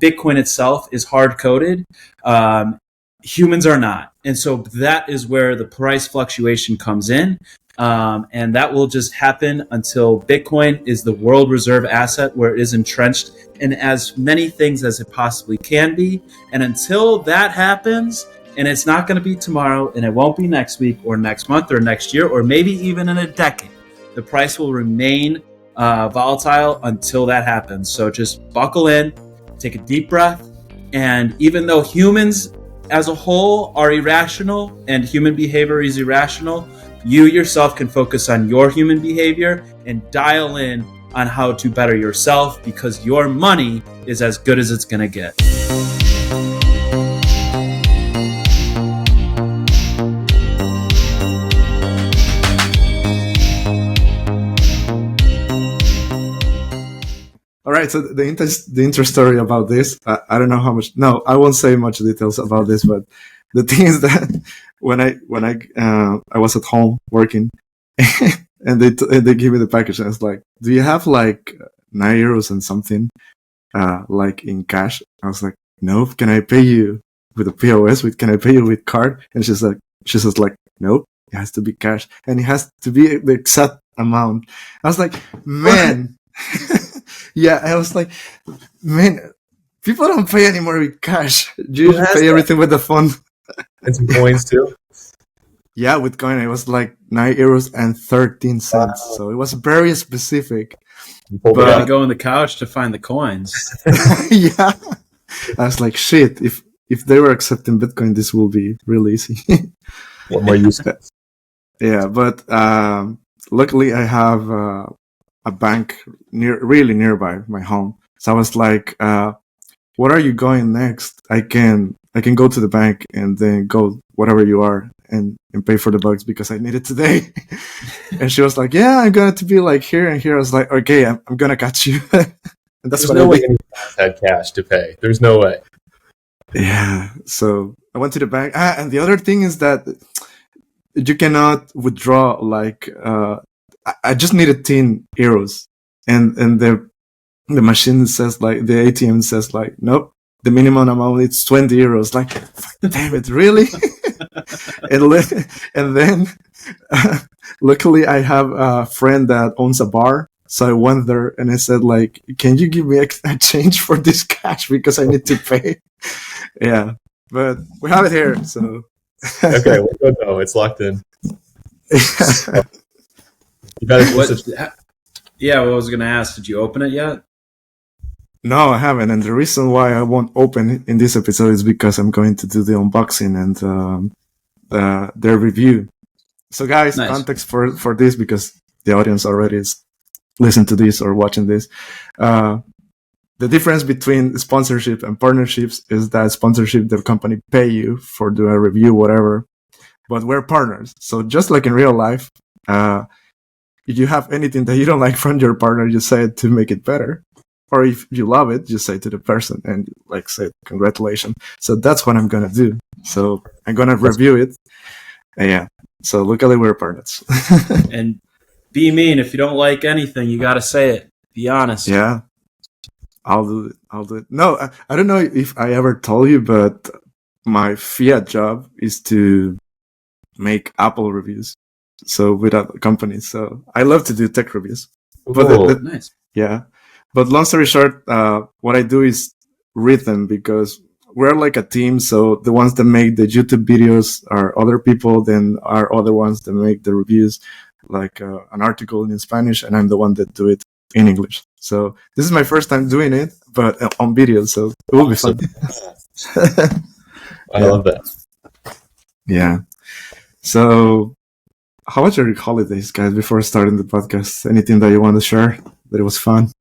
Bitcoin itself is hard coded. Humans are not. And so that is where the price fluctuation comes in. And that will just happen until Bitcoin is the world reserve asset where it is entrenched in as many things as it possibly can be. And until that happens, and it's not going to be tomorrow, and it won't be next week or next month or next year, or maybe even in a decade, the price will remain volatile until that happens. So just buckle in, take a deep breath. And even though humans as a whole are irrational and human behavior is irrational, you yourself can focus on your human behavior and dial in on how to better yourself, because your money is as good as it's going to get. All right, so the interest story about this, I don't know how much. No, I won't say much details about this, but the thing is that when I was at home working, and they give me the package, and it's like, do you have like €9 and something, like in cash? I was like, no. Can I pay you with a POS? Can I pay you with card? And she says like, nope. It has to be cash, and it has to be the exact amount. I was like, man. Yeah, I was like, man, people don't pay anymore with cash. You pay everything with the phone. And some coins too? Yeah, with coin, it was like €9 and 13 cents. Wow. So it was very specific. You gotta go on the couch to find the coins. Yeah. I was like, shit, if they were accepting Bitcoin, this will be really easy. What more use case? Yeah, but luckily I have a bank really nearby my home. So I was like, what are you going next? I can go to the bank and then go whatever you are and pay for the bugs because I need it today. And she was like, yeah, I'm going to be like here and here. I was like, okay, I'm going to catch you. And that's There's no way anyone had cash to pay. There's no way. Yeah. So I went to the bank. And the other thing is that you cannot withdraw like, I just needed €10, and the machine says like, the ATM says like, nope, the minimum amount is €20. Like, damn it, really? and then luckily I have a friend that owns a bar, so I went there and I said like, can you give me a change for this cash because I need to pay? Yeah, but we have it here, so okay, we're good though. It's locked in. Yeah, I was going to ask, did you open it yet? No, I haven't. And the reason why I won't open it in this episode is because I'm going to do the unboxing and their review. So guys, nice. Context for this, because the audience already is listening to this or watching this. The difference between sponsorship and partnerships is that sponsorship, the company pay you for doing a review, whatever. But we're partners. So just like in real life, if you have anything that you don't like from your partner, you say it to make it better. Or if you love it, you say to the person and like say, congratulations. So that's what I'm going to do. So I'm going to review it. Yeah. So luckily we're partners. And be mean. If you don't like anything, you got to say it. Be honest. Yeah. I'll do it. No, I don't know if I ever told you, but my fiat job is to make Apple reviews. So without a company. So I love to do tech reviews. But nice. Yeah. But long story short, what I do is read them because we're like a team. So the ones that make the YouTube videos are other people, then are other ones that make the reviews, like an article in Spanish, and I'm the one that do it in English. So this is my first time doing it, but on video. So it will be fun. I love that. Yeah. So how was your holidays, guys, before starting the podcast? Anything that you want to share that it was fun?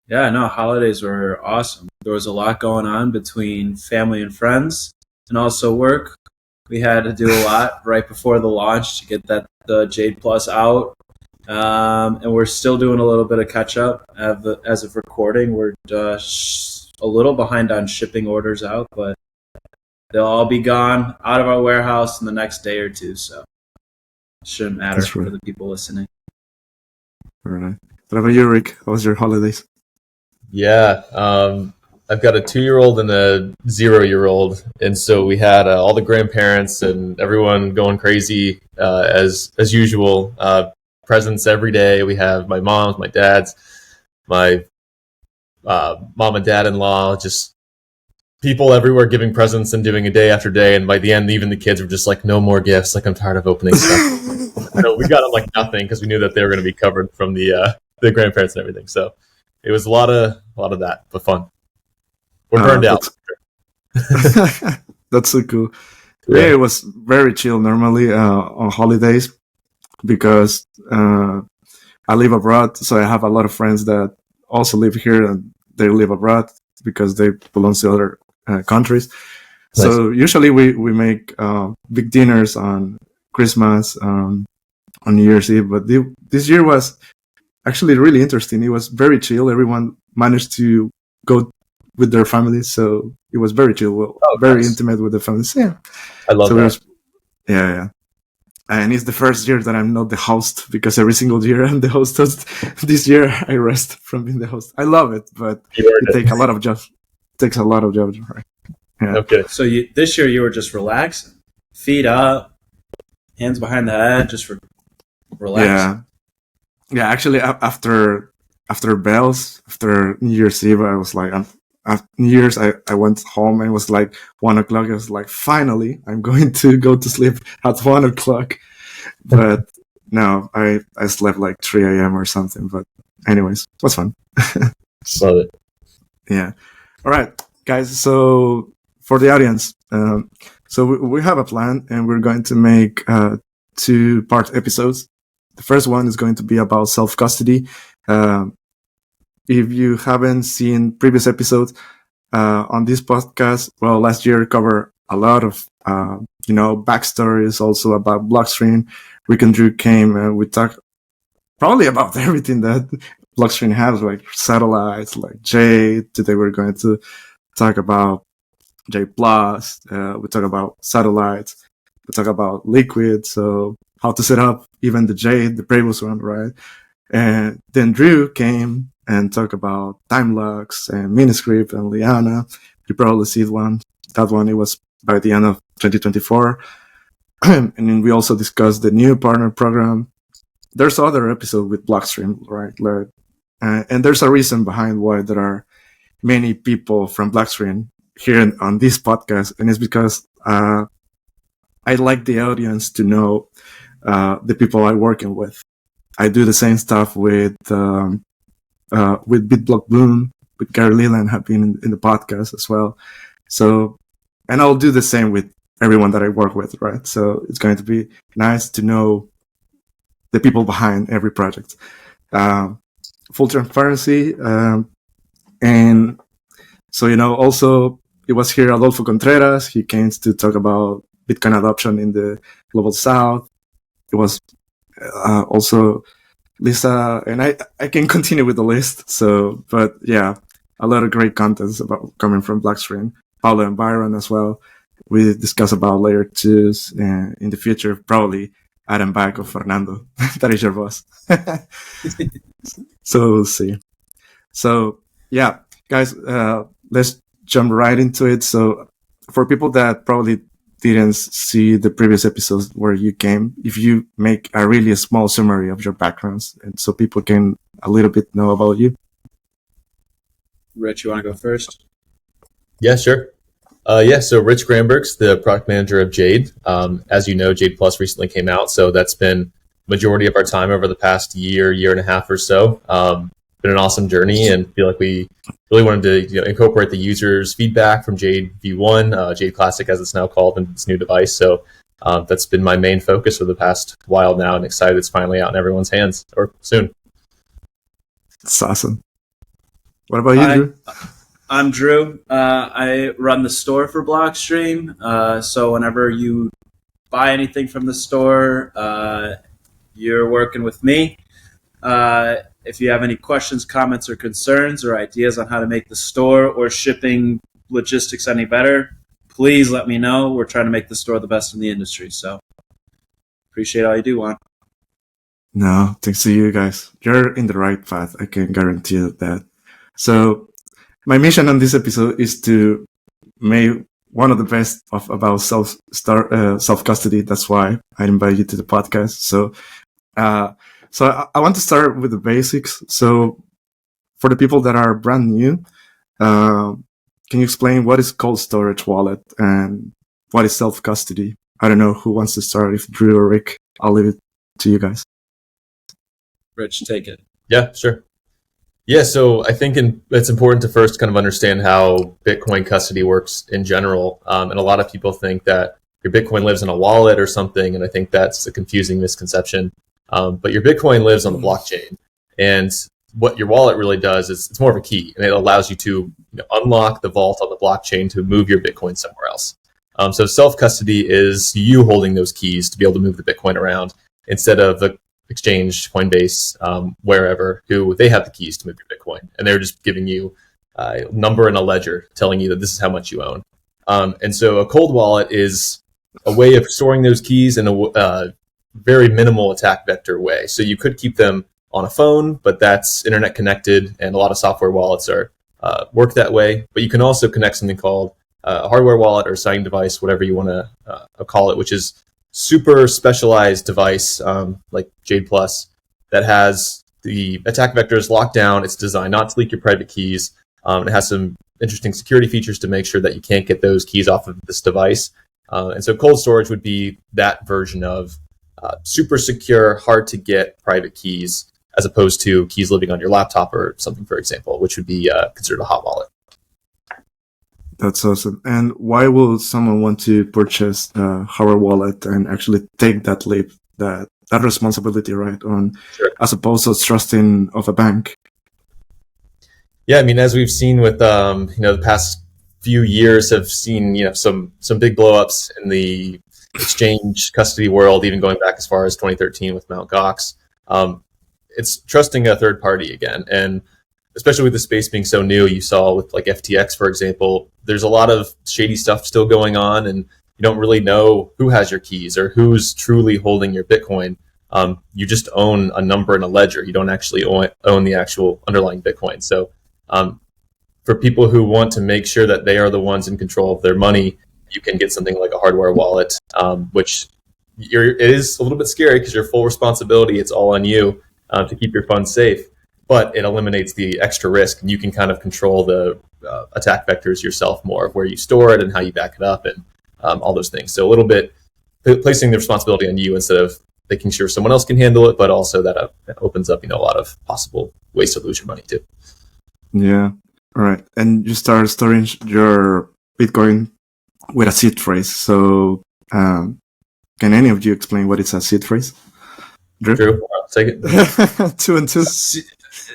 Yeah, no, holidays were awesome. There was a lot going on between family and friends and also work. We had to do a lot right before the launch to get the Jade Plus out. And we're still doing a little bit of catch up as of recording. We're a little behind on shipping orders out, but they'll all be gone out of our warehouse in the next day or two. So it shouldn't matter for the people listening. All right. What about you, Rick? How was your holidays? Yeah. I've got a 2-year-old and a 0-year-old, and so we had all the grandparents and everyone going crazy as usual. Presents every day. We have my mom's, my dad's, my mom and dad-in-law, just people everywhere giving presents and doing it day after day. And by the end, even the kids were just like, "No more gifts. Like, I'm tired of opening stuff." We got them like nothing because we knew that they were going to be covered from the grandparents and everything. So it was a lot of that, but fun. We're burned out. That's so cool. Yeah, it was very chill normally on holidays because I live abroad, so I have a lot of friends that also live here and they live abroad because they belong to other countries. Nice. So usually we make big dinners on Christmas, on New Year's Eve, but this year was actually really interesting. It was very chill. Everyone managed to go with their families, so it was very chill, very nice. Intimate with the families. Yeah, I love that. Yeah. And it's the first year that I'm not the host because every single year I'm the host. This year I rest from being the host. I love it, but it takes a lot of jobs. Right? Yeah. Okay. So this year you were just relaxing, feet up, hands behind the head, just relax. Yeah. Actually, after bells, after New Year's Eve, I was like, after New Year's, I went home and it was like 1:00. I was like, finally, I'm going to go to sleep at 1:00. But no, I slept like 3 a.m. or something. But anyways, it was fun. Love it. Yeah. All right, guys. So for the audience, so we have a plan and we're going to make 2-part episodes. The first one is going to be about self-custody. If you haven't seen previous episodes on this podcast, well, last year covered a lot of, backstories also about Blockstream. Rick and Drew came and we talked probably about everything that Blockstream has, like satellites, like Jade. Today we're going to talk about Jade Plus. We talk about satellites. We talk about Liquid. So how to set up even the Jade, the previous one, right? And then Drew came and talk about time locks and Miniscript and Liana. You probably see that one. It was by the end of 2024. And then we also discussed the new partner program. There's other episode with Blockstream, right? And there's a reason behind why there are many people from Blockstream here on this podcast. And it's because I like the audience to know the people I'm working with. I do the same stuff with BitBlock Bloom, with Gary Leland have been in the podcast as well. So, and I'll do the same with everyone that I work with, right? So it's going to be nice to know the people behind every project. Full transparency. And so, also it was here Adolfo Contreras. He came to talk about Bitcoin adoption in the Global South. It was also Lisa, and I can continue with the list. So, but yeah, a lot of great contents about coming from Blockstream. Paulo and Byron as well. We discuss about layer 2s and in the future, probably Adam back of Fernando. That is your boss. So we'll see. So yeah, guys, let's jump right into it. So for people that probably didn't see the previous episodes where you came, if you make a really small summary of your backgrounds and so people can a little bit know about you. Rich, you want to go first? Yeah, sure. So Rich Gramberg's the product manager of Jade. As you know, Jade Plus recently came out, so that's been majority of our time over the past year and a half or so. Been an awesome journey, and feel like we really wanted to incorporate the users' feedback from Jade V1, Jade Classic as it's now called, in its new device. So that's been my main focus for the past while now, and excited it's finally out in everyone's hands, or soon. That's awesome. What about you, Drew? I'm Drew. I run the store for Blockstream. So whenever you buy anything from the store, you're working with me. If you have any questions, comments, or concerns, or ideas on how to make the store or shipping logistics any better, please let me know. We're trying to make the store the best in the industry. So appreciate all you do, Juan. No, thanks to you guys. You're in the right path. I can guarantee that. So my mission on this episode is to make one of the best of about self custody. That's why I invite you to the podcast. So I want to start with the basics. So for the people that are brand new, can you explain what is cold storage wallet and what is self custody? I don't know who wants to start. If Drew or Rick, I'll leave it to you guys. Rich, take it. Yeah, sure. Yeah, so I think it's important to first kind of understand how Bitcoin custody works in general. And a lot of people think that your Bitcoin lives in a wallet or something, and I think that's a confusing misconception. But your Bitcoin lives on the blockchain. And what your wallet really does is it's more of a key, and it allows you to unlock the vault on the blockchain to move your Bitcoin somewhere else. So self-custody is you holding those keys to be able to move the Bitcoin around instead of the exchange, Coinbase, wherever, who they have the keys to move your Bitcoin. And they're just giving you a number and a ledger telling you that this is how much you own. And so a cold wallet is a way of storing those keys in a very minimal attack vector way. So you could keep them on a phone, but that's internet connected, and a lot of software wallets are work that way. But you can also connect something called a hardware wallet or signing device, whatever you want to call it, which is super specialized device like Jade Plus that has the attack vectors locked down. It's designed not to leak your private keys. It has some interesting security features to make sure that you can't get those keys off of this device. And so cold storage would be that version of super secure, hard to get private keys, as opposed to keys living on your laptop or something, for example, which would be considered a hot wallet. That's awesome. And why will someone want to purchase a hardware wallet and actually take that leap, that responsibility, right, on, Sure, as opposed to trusting of a bank? Yeah, I mean, as we've seen with the past few years have seen some big blowups in the exchange custody world, even going back as far as 2013 with Mt. Gox. It's trusting a third party again, and especially with the space being so new, you saw with like FTX, for example, there's a lot of shady stuff still going on, and you don't really know who has your keys or who's truly holding your Bitcoin. You just own a number and a ledger. You don't actually own the actual underlying Bitcoin. So for people who want to make sure that they are the ones in control of their money, you can get something like a hardware wallet, which it is a little bit scary because your full responsibility, it's all on you to keep your funds safe. But it eliminates the extra risk, and you can kind of control the attack vectors yourself more, of where you store it and how you back it up and all those things. So a little bit placing the responsibility on you instead of making sure someone else can handle it, but also that opens up a lot of possible ways to lose your money too. Yeah. All right. And you start storing your Bitcoin with a seed phrase. So can any of you explain what is a seed phrase? Drew, take it. 2 and 2.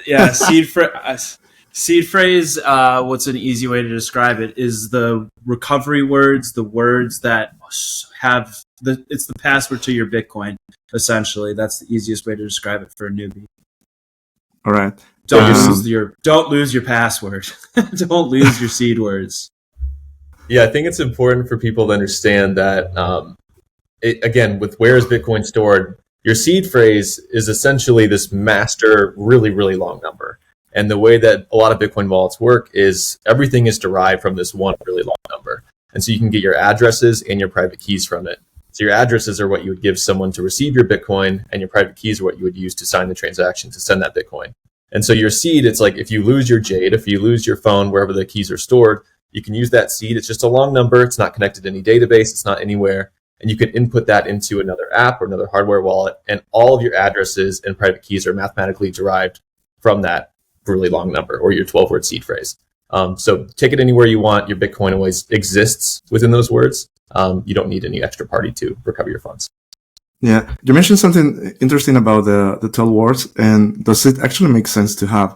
Yeah, seed phrase. What's an easy way to describe it is the recovery words, the words that have it's the password to your Bitcoin. Essentially, that's the easiest way to describe it for a newbie. All right. Don't lose your password. Don't lose your seed words. Yeah, I think it's important for people to understand that again, with where is Bitcoin stored, your seed phrase is essentially this master, really, really long number. And the way that a lot of Bitcoin wallets work is everything is derived from this one really long number. And so you can get your addresses and your private keys from it. So your addresses are what you would give someone to receive your Bitcoin, and your private keys are what you would use to sign the transaction to send that Bitcoin. And so your seed, it's like if you lose your Jade, if you lose your phone, wherever the keys are stored, you can use that seed. It's just a long number. It's not connected to any database. It's not anywhere. And you can input that into another app or another hardware wallet, and all of your addresses and private keys are mathematically derived from that really long number or your 12-word seed phrase. So take it anywhere you want. Your Bitcoin always exists within those words. You don't need any extra party to recover your funds. Yeah, you mentioned something interesting about the 12 words, and does it actually make sense to have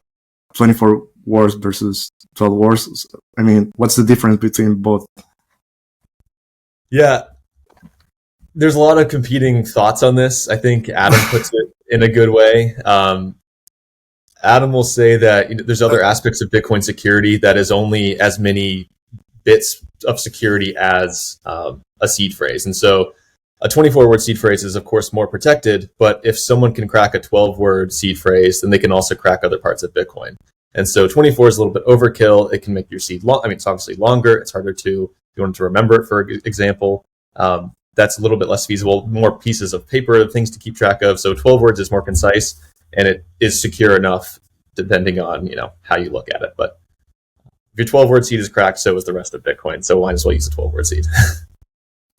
24 words versus 12 words? I mean, what's the difference between both? Yeah, there's a lot of competing thoughts on this. I think Adam puts it in a good way. Adam will say that there's other aspects of Bitcoin security that is only as many bits of security as a seed phrase. And so a 24-word seed phrase is, of course, more protected. But if someone can crack a 12-word seed phrase, then they can also crack other parts of Bitcoin. And so 24 is a little bit overkill. It can make your seed long. I mean, it's obviously longer. It's harder to, if you want to remember it, for example. That's a little bit less feasible, more pieces of paper, things to keep track of. So 12 words is more concise, and it is secure enough depending on, how you look at it. But if your 12-word seed is cracked, so is the rest of Bitcoin. So might as well use a 12-word seed.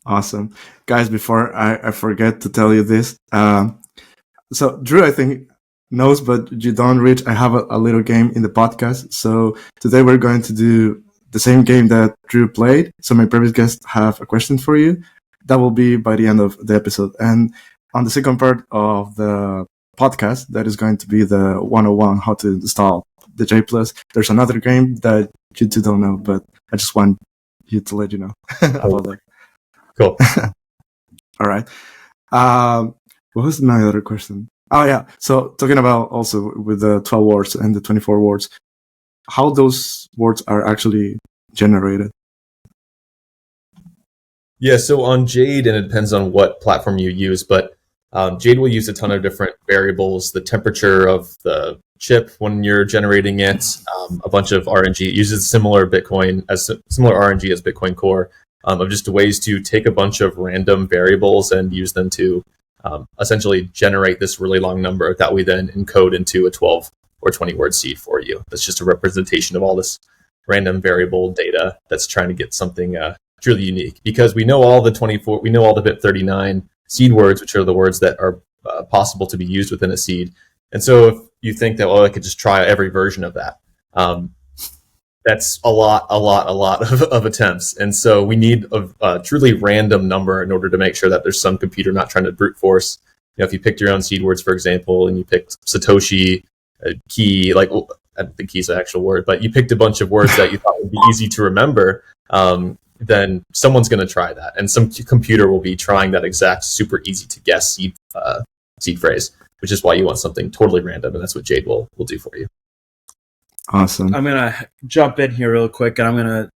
Awesome. Guys, before I forget to tell you this, so Drew, I think, knows, but you don't, Rich, I have a little game in the podcast. So today we're going to do the same game that Drew played. So my previous guests have a question for you. That will be by the end of the episode. And on the second part of the podcast, that is going to be the 101, how to install the Jade Plus. There's another game that you two don't know, but I just want you to let you know about that. Cool. All right. What was my other question? Oh, yeah. So talking about also with the 12 words and the 24 words, how those words are actually generated. Yeah, so on Jade, and it depends on what platform you use, but Jade will use a ton of different variables, the temperature of the chip when you're generating it, a bunch of RNG. It uses similar RNG as Bitcoin Core, of just ways to take a bunch of random variables and use them to essentially generate this really long number that we then encode into a 12 or 20 word seed for you. That's just a representation of all this random variable data that's trying to get something truly unique, because we know all the bit 39 seed words, which are the words that are possible to be used within a seed. And so if you think that, I could just try every version of that, that's a lot of attempts. And so we need a truly random number in order to make sure that there's some computer not trying to brute force. If you picked your own seed words, for example, and you picked Satoshi, key, I don't think key's an actual word, but you picked a bunch of words that you thought would be easy to remember, then someone's going to try that. And some computer will be trying that exact super easy to guess seed phrase, which is why you want something totally random. And that's what Jade will do for you. Awesome. I'm going to jump in here real quick, and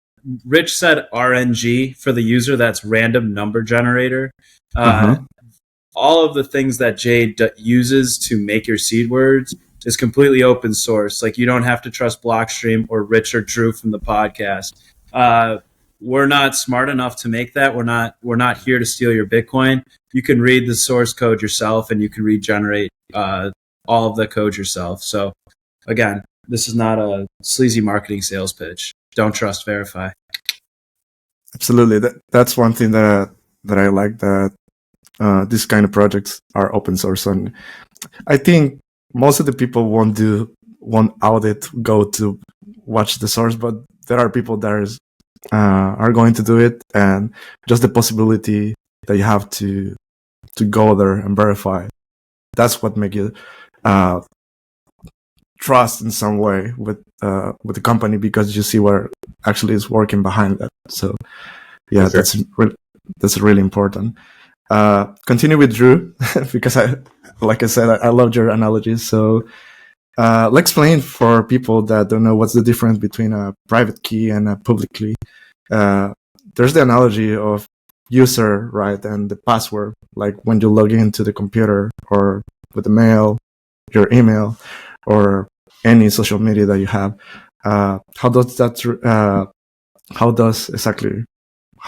Rich said RNG for the user. That's random number generator. All of the things that Jade uses to make your seed words is completely open source. You don't have to trust Blockstream or Rich or Drew from the podcast. We're not smart enough to make that. We're not here to steal your Bitcoin. You can read the source code yourself, and you can regenerate all of the code yourself. So again, this is not a sleazy marketing sales pitch. Don't trust, verify. Absolutely. That's one thing that I like, that these kind of projects are open source. And I think most of the people won't audit, go to watch the source, but there are people that are going to do it, and just the possibility that you have to go there and verify, that's what makes you trust in some way with the company, because you see what actually is working behind that. So yeah, sure. That's really important. Continue with Drew, because I loved your analogies. So let's explain for people that don't know what's the difference between a private key and a public key. There's the analogy of user, right, and the password, like when you log into the computer or with the mail, your email, or any social media that you have. How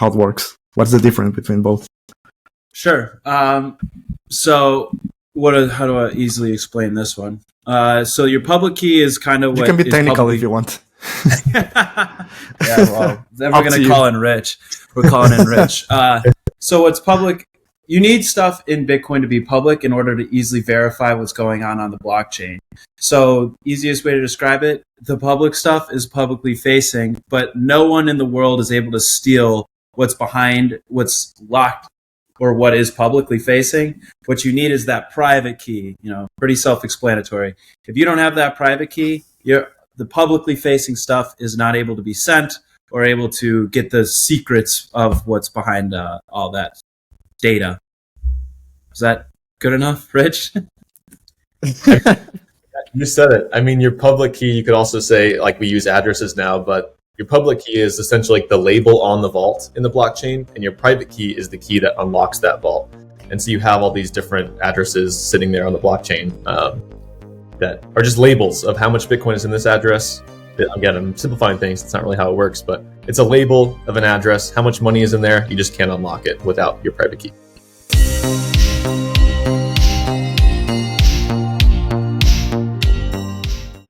it works? What's the difference between both? Sure. So how do I easily explain this one? So your public key is kind of what you can be technical if you want. Yeah, well, then we're going to call in Rich. We're calling in Rich. So what's public? You need stuff in Bitcoin to be public in order to easily verify what's going on the blockchain. So easiest way to describe it, the public stuff is publicly facing, but no one in the world is able to steal what's behind, what's locked, or what is publicly facing. What you need is that private key, pretty self-explanatory. If you don't have that private key, the publicly facing stuff is not able to be sent or able to get the secrets of what's behind all that data. Is that good enough, Rich? You said it. I mean, your public key, you could also say, we use addresses now, but your public key is essentially the label on the vault in the blockchain, and your private key is the key that unlocks that vault. And so you have all these different addresses sitting there on the blockchain. that are just labels of how much Bitcoin is in this address. Again, I'm simplifying things. It's not really how it works, but it's a label of an address. How much money is in there? You just can't unlock it without your private key.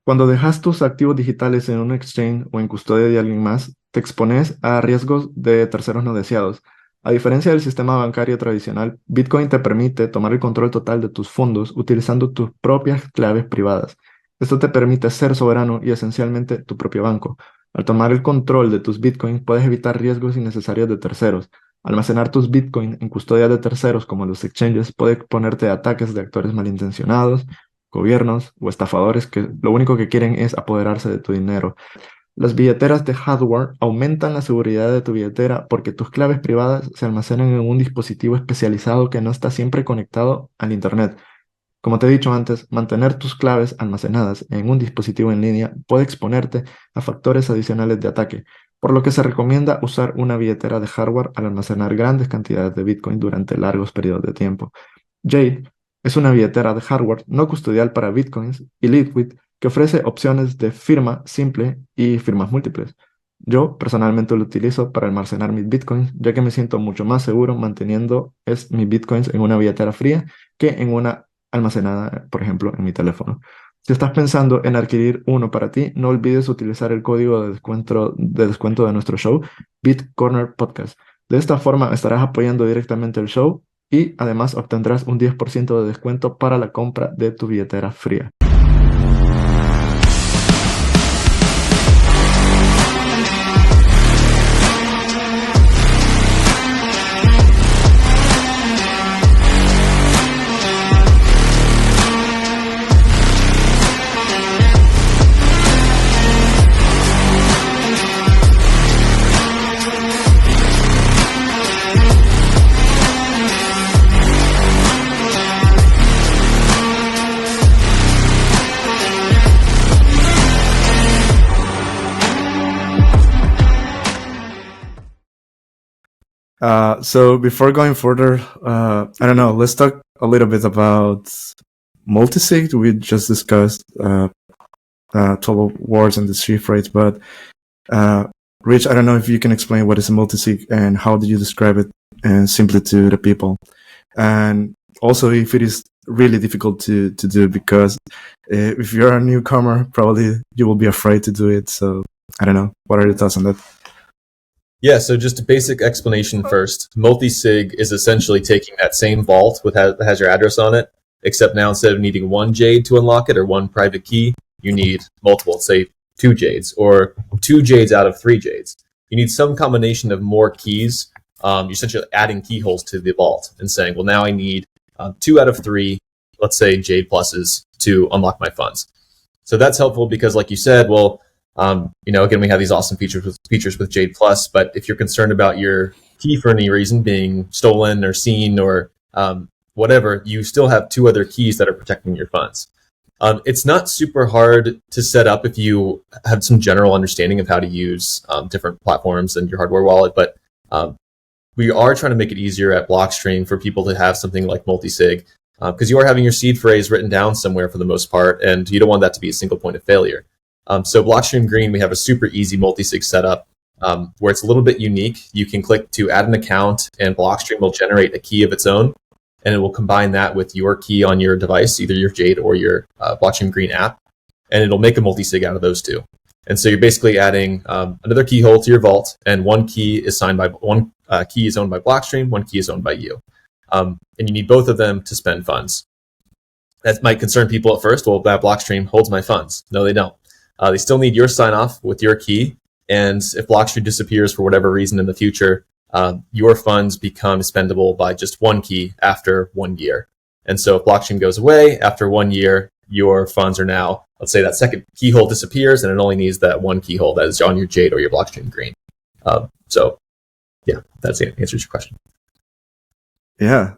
Cuando dejas tus activos digitales en un exchange o en custodia de alguien más, te expones a riesgos de terceros no deseados. A diferencia del sistema bancario tradicional, Bitcoin te permite tomar el control total de tus fondos utilizando tus propias claves privadas. Esto te permite ser soberano y esencialmente tu propio banco. Al tomar el control de tus Bitcoin, puedes evitar riesgos innecesarios de terceros. Almacenar tus Bitcoin en custodia de terceros como los exchanges puede exponerte a ataques de actores malintencionados, gobiernos o estafadores que lo único que quieren es apoderarse de tu dinero. Las billeteras de hardware aumentan la seguridad de tu billetera porque tus claves privadas se almacenan en un dispositivo especializado que no está siempre conectado al Internet. Como te he dicho antes, mantener tus claves almacenadas en un dispositivo en línea puede exponerte a factores adicionales de ataque, por lo que se recomienda usar una billetera de hardware al almacenar grandes cantidades de Bitcoin durante largos periodos de tiempo. Jade es una billetera de hardware no custodial para Bitcoins y Liquid que ofrece opciones de firma simple y firmas múltiples. Yo personalmente lo utilizo para almacenar mis Bitcoins, ya que me siento mucho más seguro manteniendo mis Bitcoins en una billetera fría que en una almacenada, por ejemplo, en mi teléfono. Si estás pensando en adquirir uno para ti, no olvides utilizar el código de descuento de nuestro show, BitCorner Podcast. De esta forma estarás apoyando directamente el show y además obtendrás un 10% de descuento para la compra de tu billetera fría. So before going further, I don't know, let's talk a little bit about Multisig. We just discussed 12 words and the chiffre rates, but Rich, I don't know if you can explain what is a Multisig and how do you describe it and simply to the people. And also if it is really difficult to do, because if you're a newcomer, probably you will be afraid to do it. So I don't know. What are your thoughts on that? Yeah, so just a basic explanation first. Multisig is essentially taking that same vault that has your address on it, except now instead of needing one Jade to unlock it or one private key, you need multiple, say 2 Jades or 2 Jades out of 3 Jades. You need some combination of more keys. You're essentially adding keyholes to the vault and saying, well, now I need 2 out of 3, let's say Jade Pluses to unlock my funds. So that's helpful because like you said, well, again, we have these awesome features with Jade Plus, but if you're concerned about your key for any reason being stolen or seen or whatever, you still have 2 other keys that are protecting your funds. It's not super hard to set up if you have some general understanding of how to use different platforms and your hardware wallet, but we are trying to make it easier at Blockstream for people to have something like Multisig, because you are having your seed phrase written down somewhere for the most part, and you don't want that to be a single point of failure. So Blockstream Green, we have a super easy multi-sig setup where it's a little bit unique. You can click to add an account and Blockstream will generate a key of its own, and it will combine that with your key on your device, either your Jade or your Blockstream Green app, and it'll make a multi-sig out of those 2. And so you're basically adding another keyhole to your vault, and one key is owned by Blockstream, one key is owned by you. And you need both of them to spend funds. That might concern people at first. Well, that Blockstream holds my funds. No, they don't. They still need your sign off with your key. And if Blockstream disappears for whatever reason in the future, your funds become spendable by just one key after 1 year. And so if Blockstream goes away after 1 year, your funds are now, let's say that second keyhole disappears and it only needs that one keyhole that is on your Jade or your Blockstream Green. So yeah, that's the answer to your question. Yeah.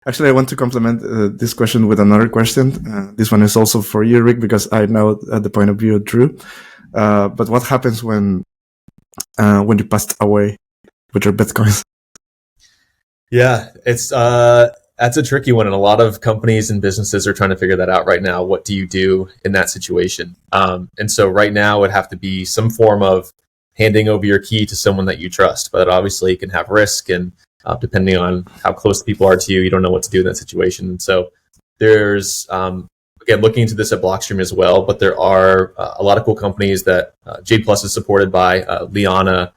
Actually, I want to complement this question with another question. This one is also for you, Rick, because I know the point of view of Drew. But what happens when you passed away with your Bitcoins? Yeah, it's That's a tricky one, and a lot of companies and businesses are trying to figure that out right now. What do you do in that situation? And so right now it would have to be some form of handing over your key to someone that you trust, but obviously it can have risk, and depending on how close people are to you, you don't know what to do in that situation. And so there's, again, looking into this at Blockstream as well, but there are a lot of cool companies that Jade Plus is supported by, Liana,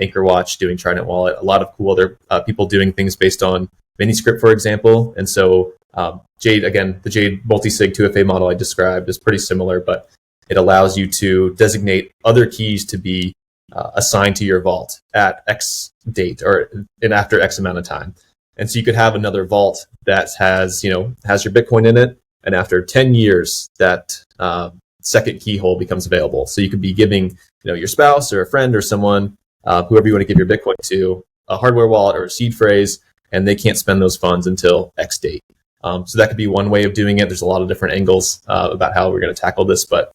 Anchorwatch doing Trident Wallet, a lot of cool other people doing things based on Miniscript, for example. And so Jade, again, the Jade Multisig 2FA model I described is pretty similar, but it allows you to designate other keys to be assigned to your vault at X date or in after X amount of time. And so you could have another vault that has your Bitcoin in it, and after 10 years, that second keyhole becomes available. So you could be giving your spouse or a friend or someone, whoever you want to give your Bitcoin to, a hardware wallet or a seed phrase, and they can't spend those funds until X date. So that could be one way of doing it. There's a lot of different angles about how we're going to tackle this, but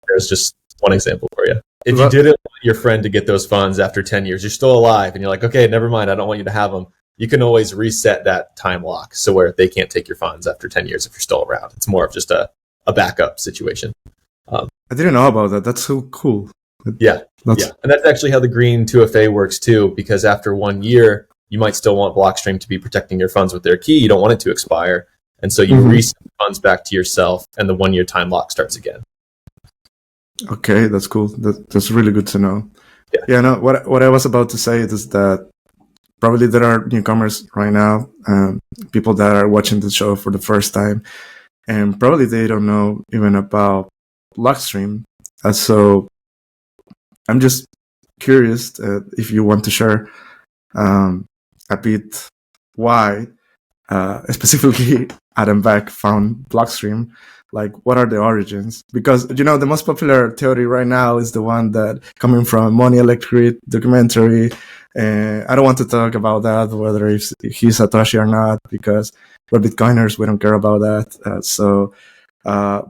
there's just one example for you. If you didn't want your friend to get those funds after 10 years, you're still alive, and you're like, okay, never mind, I don't want you to have them. You can always reset that time lock so where they can't take your funds after 10 years if you're still around. It's more of just a backup situation. I didn't know about that. That's so cool. Yeah. And that's actually how the green 2FA works too, because after 1 year, you might still want Blockstream to be protecting your funds with their key. You don't want it to expire. And so you reset the funds back to yourself, and the 1 year time lock starts again. Okay, that's cool. That's really good to know. Yeah, no, what I was about to say is that probably there are newcomers right now, people that are watching the show for the first time, and probably they don't know even about Blockstream. So I'm just curious if you want to share a bit why specifically Adam Back found Blockstream. Like, what are the origins? Because, the most popular theory right now is the one that coming from Money Electric documentary. I don't want to talk about that, whether he's Satoshi or not, because we're Bitcoiners, we don't care about that.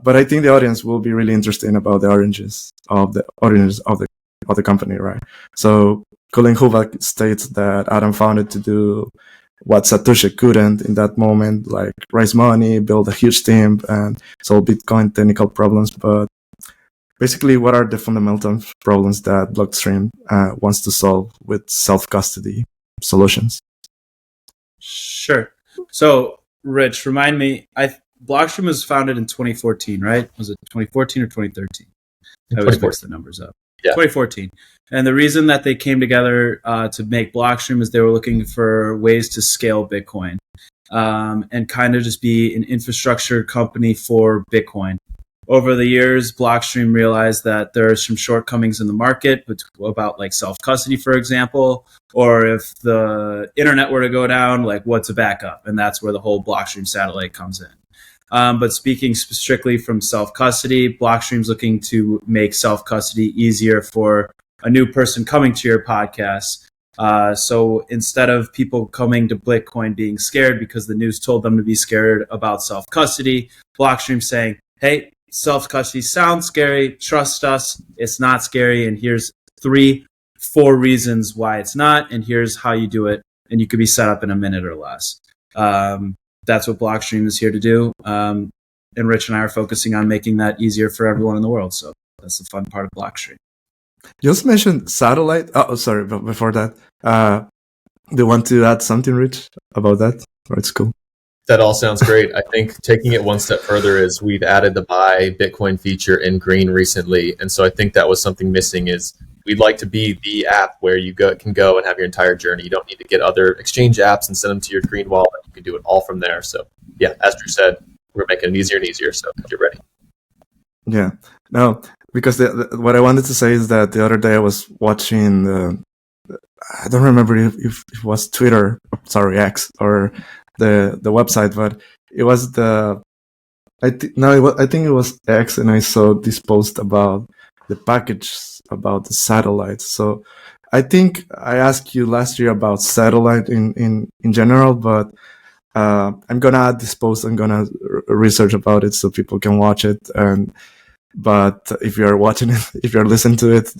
But I think the audience will be really interested about the origins of the company, right? So Colin Hoover states that Adam founded to do what Satoshi couldn't in that moment, like raise money, build a huge team, and solve Bitcoin technical problems. But basically, what are the fundamental problems that Blockstream wants to solve with self-custody solutions? Sure. So, Rich, remind me, Blockstream was founded in 2014, right? Was it 2014 or 2013? I always mix the numbers up. Yeah. 2014. And the reason that they came together to make Blockstream is they were looking for ways to scale Bitcoin and kind of just be an infrastructure company for Bitcoin. Over the years, Blockstream realized that there are some shortcomings in the market about like self-custody, for example, or if the internet were to go down, like what's a backup? And that's where the whole Blockstream satellite comes in. But speaking strictly from self-custody, Blockstream's looking to make self-custody easier for a new person coming to your podcast. So instead of people coming to Bitcoin being scared because the news told them to be scared about self-custody, Blockstream's saying, hey, self-custody sounds scary. Trust us. It's not scary. And here's 3-4 reasons why it's not. And here's how you do it. And you could be set up in a minute or less. That's what Blockstream is here to do. And Rich and I are focusing on making that easier for everyone in the world. So that's the fun part of Blockstream. You also mentioned satellite. Oh, sorry. But before that, do you want to add something, Rich, about that? Or it's cool. That all sounds great. I think taking it one step further is we've added the buy Bitcoin feature in green recently. And so I think that was something missing is we'd like to be the app where you can go and have your entire journey. You don't need to get other exchange apps and send them to your green wallet. You can do it all from there. So yeah, as Drew said, we're making it easier and easier. So you're ready. Yeah. No, because what I wanted to say is that the other day I was watching, I don't remember if it was Twitter, X, or the website, but it was I think it was X, and I saw this post about the package about the satellite. So I think I asked you last year about satellite in general, but I'm gonna add this post. I'm gonna research about it so people can watch it. But if you're watching it, if you're listening to it,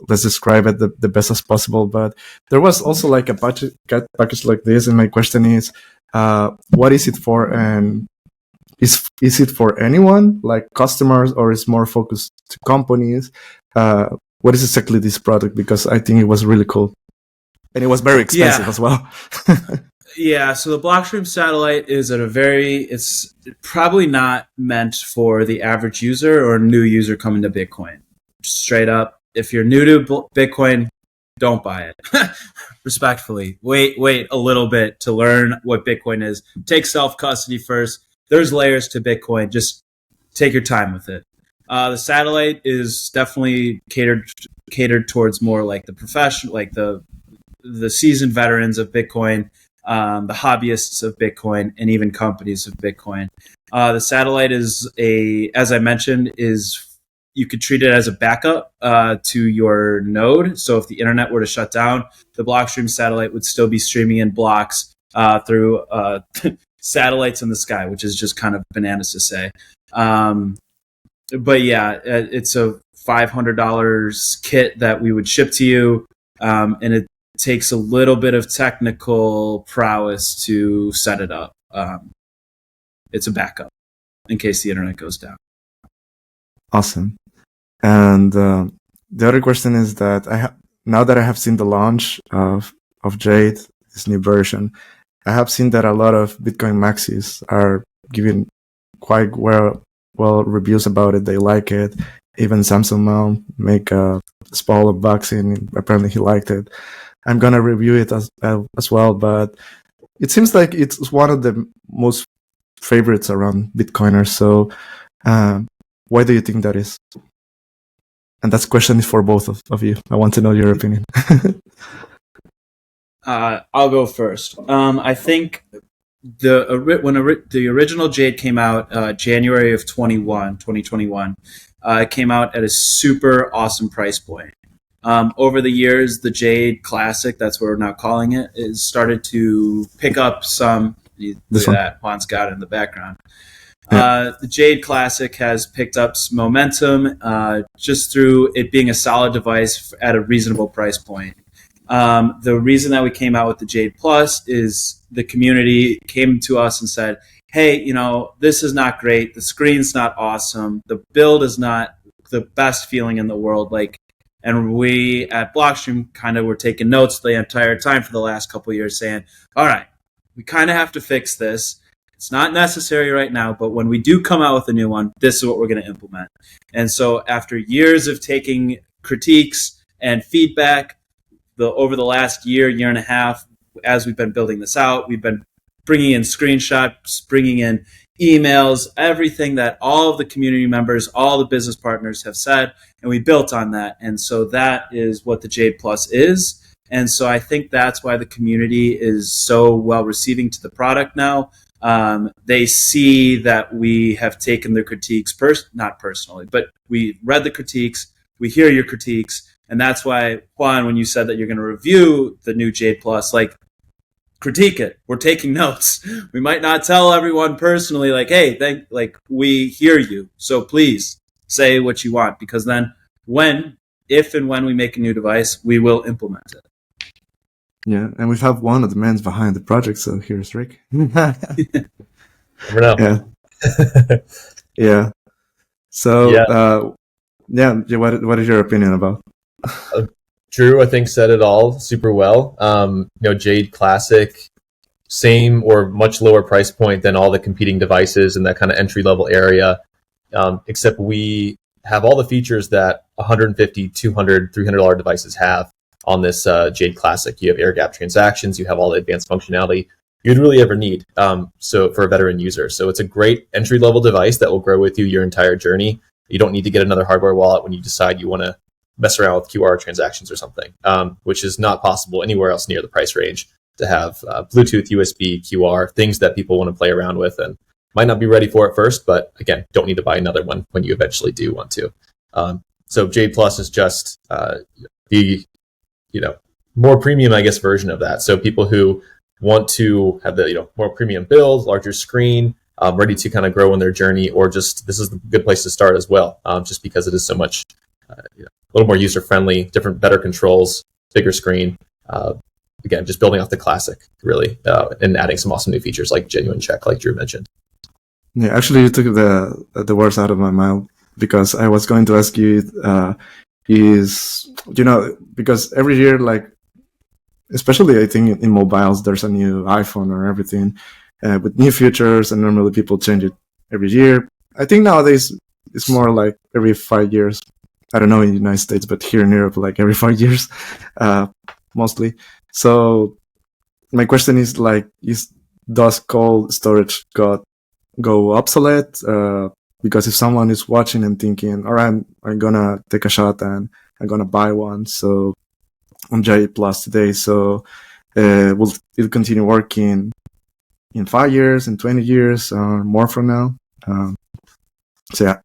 let's describe it the best as possible. But there was also like a package like this, and my question is, what is it for, and is it for anyone, like customers, or is more focused to companies? What is exactly this product? Because I think it was really cool, and it was very expensive as well. Yeah, so the Blockstream satellite is it's probably not meant for the average user or new user coming to Bitcoin. Straight up, if you're new to Bitcoin, don't buy it. Respectfully, wait a little bit to learn what Bitcoin is. Take self-custody first. There's layers to Bitcoin. Just take your time with it. The satellite is definitely catered towards more like the professional, like the seasoned veterans of Bitcoin, the hobbyists of Bitcoin, and even companies of Bitcoin. The satellite is as I mentioned, you could treat it as a backup to your node. So if the internet were to shut down, the Blockstream satellite would still be streaming in blocks through satellites in the sky, which is just kind of bananas to say. But yeah, it's a $500 kit that we would ship to you, and it takes a little bit of technical prowess to set it up. It's a backup in case the internet goes down. Awesome. And the other question is that now that I have seen the launch of Jade, this new version, I have seen that a lot of Bitcoin maxis are giving quite well reviews about it. They like it. Even Samsung Mao make a small unboxing. Apparently he liked it. I'm gonna review it as well, but it seems like it's one of the most favorites around Bitcoiners. So why do you think that is? And that question is for both of you. I want to know your opinion. I'll go first. I think the original Jade came out January of 2021, it came out at a super awesome price point. Over the years, the Jade Classic, that's what we're now calling it, is started to pick up some. Look at that, Juan's got it in the background. The Jade Classic has picked up some momentum just through it being a solid device at a reasonable price point. The reason that we came out with the Jade Plus is the community came to us and said, hey, this is not great. The screen's not awesome. The build is not the best feeling in the world. And we at Blockstream kind of were taking notes the entire time for the last couple of years saying, all right, we kind of have to fix this. It's not necessary right now, but when we do come out with a new one, this is what we're going to implement. And so after years of taking critiques and feedback, over the last year and a half, as we've been building this out, we've been bringing in screenshots, bringing in emails, everything that all of the community members, all the business partners have said, and we built on that. And so that is what the Jade Plus is. And so I think that's why the community is so well receiving to the product now. They see that we have taken their critiques, not personally, but we read the critiques, we hear your critiques, and that's why, Juan, when you said that you're going to review the new Jade Plus, critique it. We're taking notes. We might not tell everyone personally, hey, we hear you, so please say what you want, because then if and when we make a new device, we will implement it. Yeah, and we have one of the men behind the project, so here's Rick. Never know. Yeah. Yeah. So, what is your opinion about? Drew, I think, said it all super well. Jade Classic, same or much lower price point than all the competing devices in that kind of entry-level area, except we have all the features that $150, $200, $300 devices have on this Jade Classic. You have air-gap transactions, you have all the advanced functionality you'd really ever need so for a veteran user. So it's a great entry-level device that will grow with you your entire journey. You don't need to get another hardware wallet when you decide you want to mess around with QR transactions or something, which is not possible anywhere else near the price range to have Bluetooth, USB, QR, things that people want to play around with and might not be ready for at first, but again, don't need to buy another one when you eventually do want to. So Jade Plus is just the more premium, I guess, version of that. So people who want to have the more premium build, larger screen, ready to kind of grow in their journey, or just this is a good place to start as well, just because it is so much a little more user friendly, better controls, bigger screen. again, just building off the classic, really, and adding some awesome new features like genuine check, like Drew mentioned. Yeah, actually, you took the words out of my mouth, because I was going to ask you, because every year, like, especially I think in mobiles, there's a new iPhone or everything with new features, and normally people change it every year. I think nowadays it's more like every 5 years. I don't know in the United States, but here in Europe, like every 5 years, mostly. So my question is, like, does cold storage go obsolete? Because if someone is watching and thinking, all right, I'm gonna take a shot and I'm gonna buy one, so on Jade Plus today, so will it continue working in 5 years, in 20 years, or more from now? So yeah.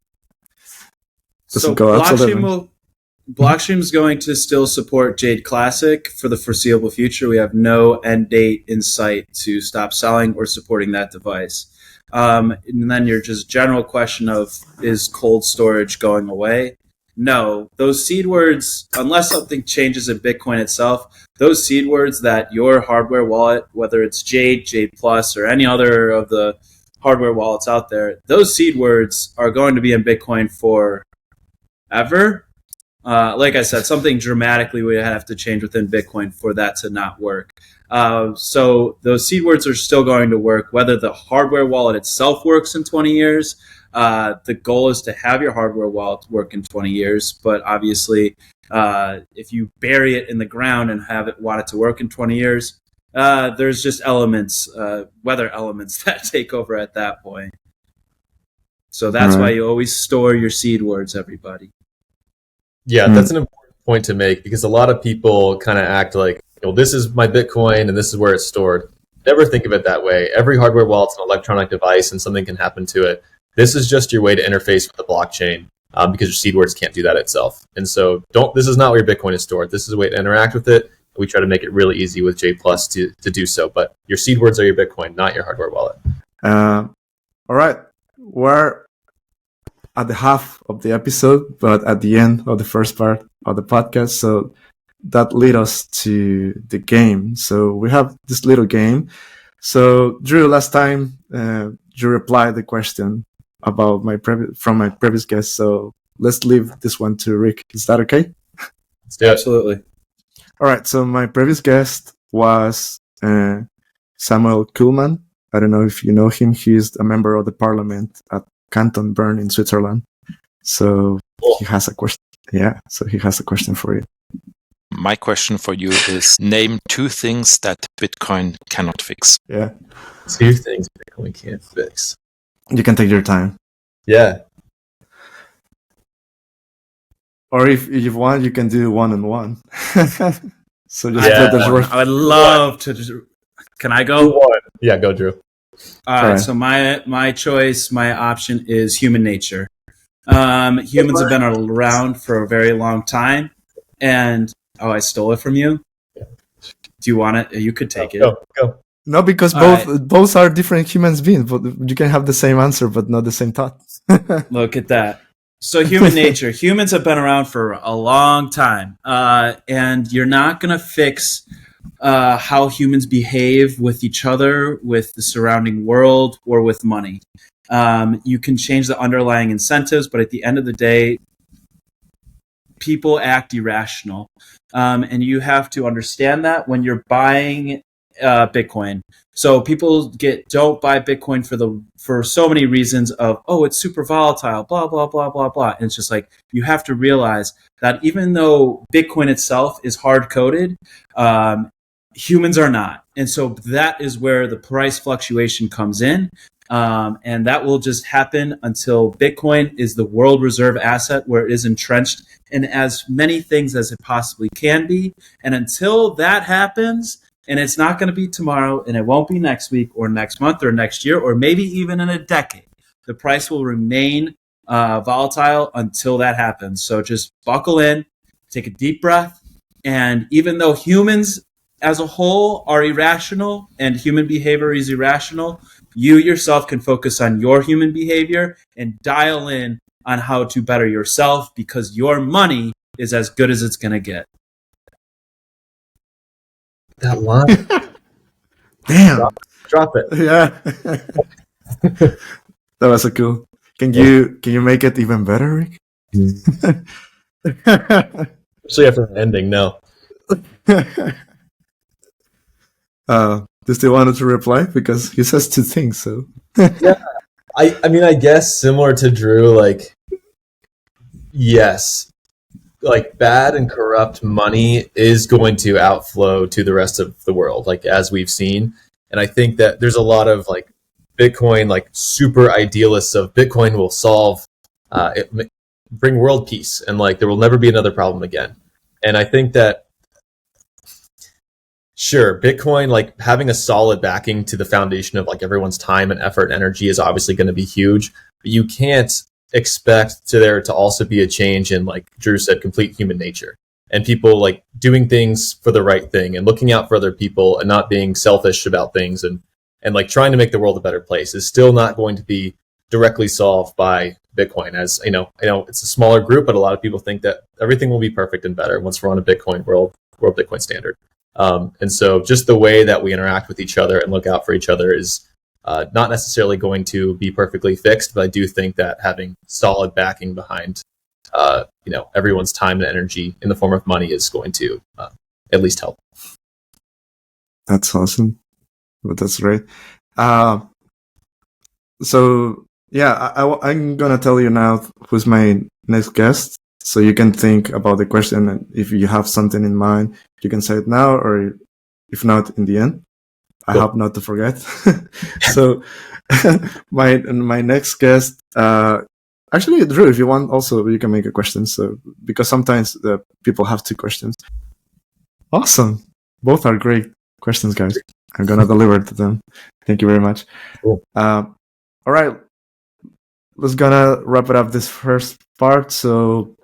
So Blockstream is going to still support Jade Classic for the foreseeable future. We have no end date in sight to stop selling or supporting that device. And then your just general question of, is cold storage going away? No, those seed words, unless something changes in Bitcoin itself, those seed words that your hardware wallet, whether it's Jade, Jade Plus, or any other of the hardware wallets out there, those seed words are going to be in Bitcoin forever. Like I said, something dramatically would have to change within Bitcoin for that to not work. So those seed words are still going to work, whether the hardware wallet itself works in 20 years. The goal is to have your hardware wallet work in 20 years, but obviously, if you bury it in the ground and want it to work in 20 years, there's just weather elements that take over at that point. So that's why you always store your seed words, everybody. Yeah, that's an important point to make, because a lot of people kind of act like, this is my Bitcoin and this is where it's stored. Never think of it that way. Every hardware wallet's an electronic device and something can happen to it. This is just your way to interface with the blockchain, because your seed words can't do that itself. And so this is not where your Bitcoin is stored. This is a way to interact with it. We try to make it really easy with Jade Plus to do so. But your seed words are your Bitcoin, not your hardware wallet. All right. We're at the half of the episode, but at the end of the first part of the podcast. So that lead us to the game. So we have this little game. So Drew, last time you replied the question about from my previous guest. So let's leave this one to Rick. Is that okay? Absolutely. All right. So my previous guest was Samuel Kuhlmann. I don't know if you know him. He's a member of the parliament at Canton Bern in Switzerland. So he has a question. Yeah. So he has a question for you. My question for you is, name 2 things that Bitcoin cannot fix. Yeah. 2 things Bitcoin can't fix. You can take your time. Yeah. Or if you want, you can do 1-on-1. So just I would love to. Can I go? Yeah, go, Drew. All right. So my choice, my option is human nature. Humans have been around for a very long time, and I stole it from you. Yeah. Do you want it? You could take it. Go. No, because both are different human beings. But you can have the same answer, but not the same thought. Look at that. So human nature. Humans have been around for a long time, and you're not going to fix how humans behave with each other, with the surrounding world, or with money. You can change the underlying incentives, but at the end of the day, people act irrational. And you have to understand that when you're buying Bitcoin. So people don't buy Bitcoin for so many reasons of, it's super volatile, blah, blah, blah, blah, blah. And it's just like, you have to realize that even though Bitcoin itself is hard-coded, humans are not. And so that is where the price fluctuation comes in. And that will just happen until Bitcoin is the world reserve asset where it is entrenched in as many things as it possibly can be. And until that happens, and it's not going to be tomorrow, and it won't be next week or next month or next year, or maybe even in a decade, the price will remain volatile until that happens. So just buckle in, take a deep breath. And even though humans as a whole are irrational and human behavior is irrational, you yourself can focus on your human behavior and dial in on how to better yourself, because your money is as good as it's going to get. That line. Damn. Drop it. Yeah. That was so cool. Can you make it even better, Rick? Especially after an ending, no. Do still wanted to reply because he says two things, so Yeah. I mean, I guess similar to Drew, like, yes, like bad and corrupt money is going to outflow to the rest of the world, like as we've seen. And I think that there's a lot of like Bitcoin, like super idealists of Bitcoin will solve, bring world peace, and like there will never be another problem again. And I think that sure, Bitcoin, like having a solid backing to the foundation of like everyone's time and effort and energy is obviously going to be huge. But you can't expect there to also be a change in, like Drew said, complete human nature and people like doing things for the right thing and looking out for other people and not being selfish about things and like trying to make the world a better place is still not going to be directly solved by Bitcoin. As I know it's a smaller group, but a lot of people think that everything will be perfect and better once we're on a Bitcoin world Bitcoin standard. And so just the way that we interact with each other and look out for each other is not necessarily going to be perfectly fixed, but I do think that having solid backing behind, everyone's time and energy in the form of money is going to at least help. That's awesome. But that's great. So yeah, I'm gonna tell you now who's my next guest, so you can think about the question, and if you have something in mind, you can say it now, or if not, in the end. Cool. I hope not to forget. So my next guest, actually, Drew, if you want, also you can make a question. So because sometimes the people have two questions. Awesome, both are great questions, guys. I'm gonna deliver to them. Thank you very much. Cool. All right, let's gonna wrap it up this first part. So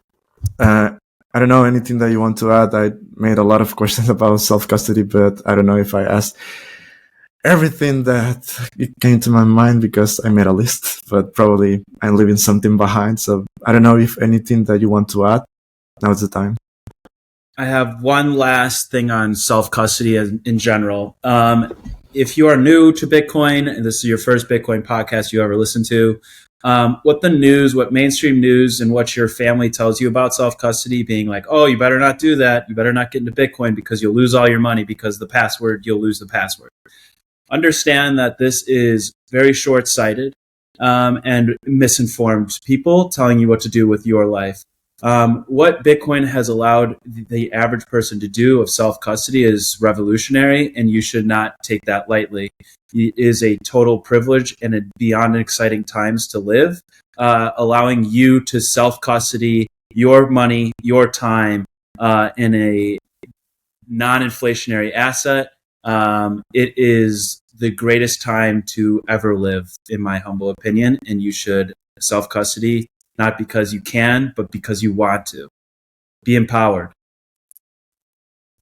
I don't know anything that you want to add. I made a lot of questions about self-custody, but I don't know if I asked everything that it came to my mind because I made a list, but probably I'm leaving something behind. So I don't know if anything that you want to add. Now's the time. I have one last thing on self-custody in general. If you are new to Bitcoin, and this is your first Bitcoin podcast you ever listen to, what mainstream news and what your family tells you about self-custody, being like, oh, you better not do that. You better not get into Bitcoin because you'll lose all your money because you'll lose the password. Understand that this is very short-sighted and misinformed people telling you what to do with your life. What Bitcoin has allowed the average person to do of self-custody is revolutionary, and you should not take that lightly. It is a total privilege and beyond exciting times to live, allowing you to self-custody your money, your time in a non-inflationary asset. It is the greatest time to ever live, in my humble opinion, and you should self-custody not because you can, but because you want to. Be empowered.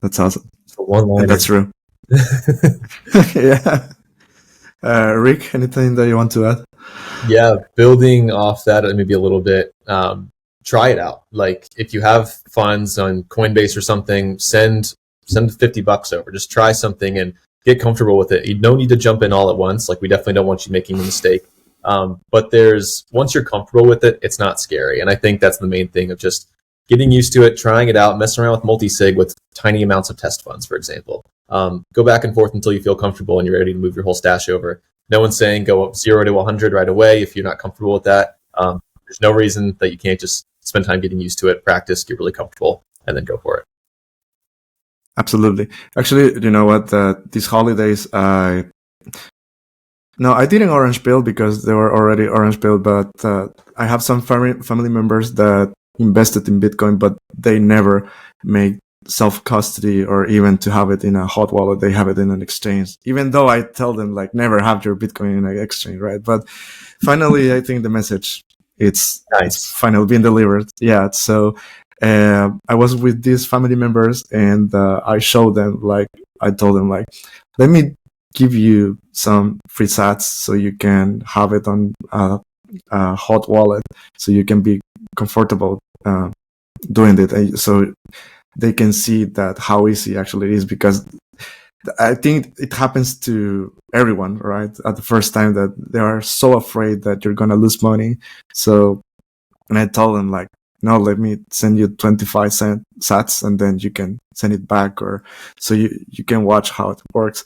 That's awesome. One-liner. That's true. Yeah. Rick, anything that you want to add? Yeah, building off that maybe a little bit, try it out. Like if you have funds on Coinbase or something, send $50 over. Just try something and get comfortable with it. You don't need to jump in all at once. Like we definitely don't want you making a mistake. But once you're comfortable with it, it's not scary. And I think that's the main thing of just getting used to it, trying it out, messing around with Multisig with tiny amounts of test funds, for example. Go back and forth until you feel comfortable and you're ready to move your whole stash over. No one's saying go up 0 to 100 right away if you're not comfortable with that. There's no reason that you can't just spend time getting used to it, practice, get really comfortable, and then go for it. Absolutely. Actually, you know what? These holidays, I didn't orange pill because they were already orange pill, but I have some family members that invested in Bitcoin, but they never made self-custody or even to have it in a hot wallet. They have it in an exchange, even though I tell them like never have your Bitcoin in an exchange, right? But finally, I think the message it's finally being delivered. Yeah. So I was with these family members and I showed them, like, I told them, like, let me give you some free sats so you can have it on a hot wallet so you can be comfortable doing it. And so they can see that how easy actually it is, because I think it happens to everyone, right? At the first time that they are so afraid that you're going to lose money. So, and I told them like, no, let me send you 25 sats and then you can send it back, or so you can watch how it works.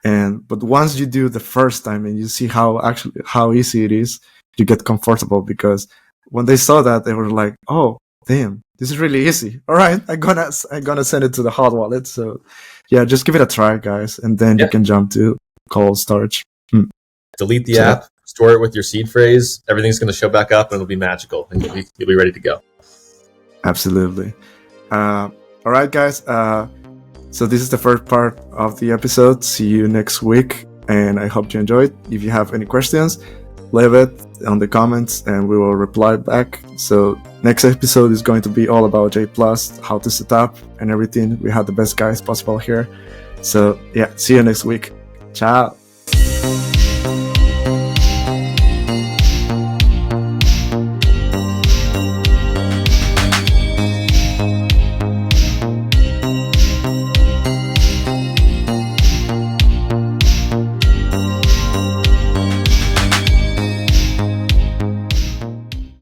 But once you do the first time and you see how easy it is, you get comfortable, because when they saw that, they were like, oh, damn, this is really easy. All right, I'm gonna send it to the hot wallet. So yeah, just give it a try, guys, and then you can jump to cold storage. Delete the app, store it with your seed phrase. Everything's going to show back up, and it'll be magical, and you'll be ready to go. Absolutely. All right, guys. So this is the first part of the episode. See you next week, and I hope you enjoyed. If you have any questions, leave it on the comments and we will reply back. So next episode is going to be all about Jade Plus, how to set up and everything. We have the best guys possible here. So yeah, see you next week. Ciao.